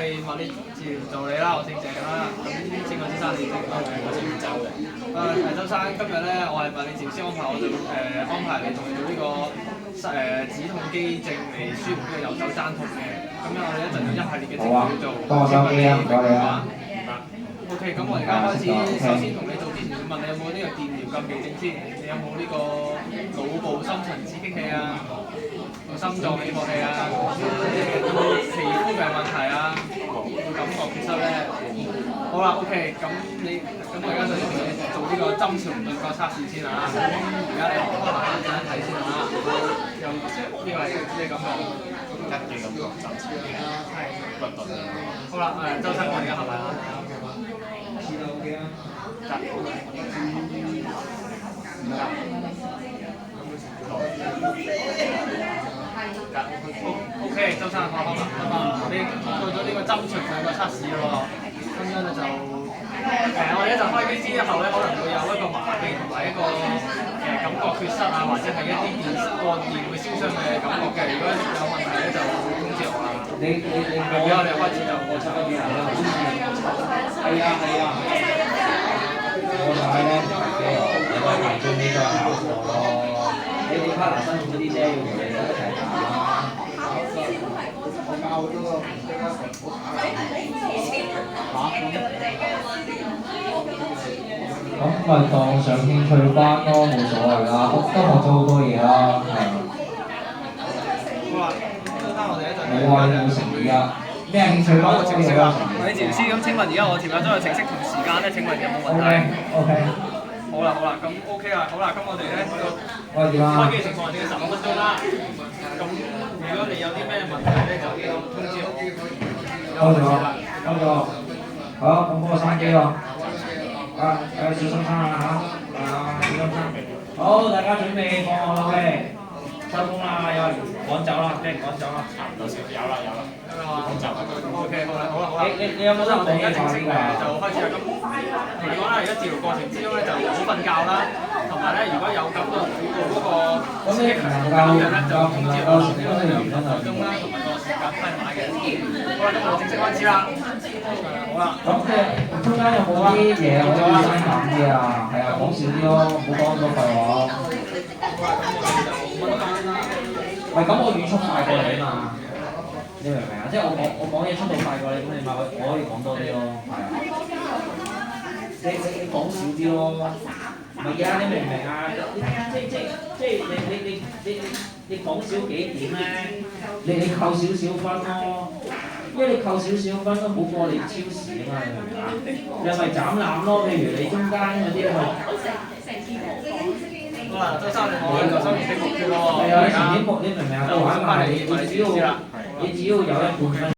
係物理治療助理啦，我姓鄭啦。咁請問先生你姓乜？我姓周嘅。周生，今日咧我係物理治療師安排，我就安排你同你做呢個止痛肌症嚟舒緩呢個右手踭痛嘅。咁樣我哋一陣有一系列嘅症要做，請問你明唔明白？OK， 咁我而家開始，首先同你做之前要問你有冇呢個電療禁忌症先，你有冇呢個腦部深層刺激器啊？心臟起搏器啊，有冇皮膚病問題啊？有冇感覺缺失咧？好啦 ，OK， 咁我而家就要同你做呢個針潮唔對角測試先啊。而家你開埋眼睛睇先啊。有呢個係咩感覺？一嘅感覺，針潮嘅，係骨頓嘅。好啦，周生，我而家合埋眼。OK， 周生，我好啦，咁啊，你做咗呢個針長兩個測試咯，咁樣咧就我哋一陣開機之後咧，可能會有一個麻痹同埋一個感覺缺失啊，或者係一啲電會燒傷嘅感覺嘅。如果有問題咧，就會通知我啦。好啦，我哋開始就我測一啲啊。係啊。我就係咧，你個排中呢個考試咯。你哋 partner 辛苦啲啫，要同你一齊打。咁咪當上興趣班咯，冇所謂啦，都學咗好多嘢啦，係啊。好啦，周生，我哋一陣。冇啊，冇成語啊。咩興趣班？程式啊，物理治療師，咁請問而家我填咗個程式同時間咧？請問有冇問題 ？OK。好啦，咁 OK 啦，好啦，咁我哋咧個開機情況係點？15分鐘啦。咁如果你有啲咩問題咧，就通知我。開咗。好，咁幫我閂機喎。小心閂啊嚇！小心閂。好，大家準備放學啦喂，收工啦，有人趕走啦，俾人趕走啦。差唔多先，有啦。趕走。OK， 好啦。你有冇得講嘢講呢個？就開始啦。咁同你講啦，而家治療過程之中咧，就唔好瞓覺啦，同埋咧，如果有感到腦部嗰個刺激強嘅咧，就通知我，呢個係2個鐘啦，同埋個時間批碼嘅。好啦，咁我正式開始啦。好啦。咁即係中間有冇啲嘢可以刪減啲啊？係啊，講少啲咯，唔好講咁多廢話。喂，咁我語速快過你嘛？你明唔明啊？即係我講嘢速度快過你，咁你咪我可以講多啲咯，係啊。你講少啲咯，唔係啊？你明唔明啊？即係你講少幾點咧？你扣少少分咯，因為你扣少少分都好過你超時啊嘛，你明唔明啊？你咪斬纜咯，譬如你中間嗰啲咪。好啦，周生，我就收完屏幕先喎。係啊，你前幾幕你明唔明啊？你只要有1半分。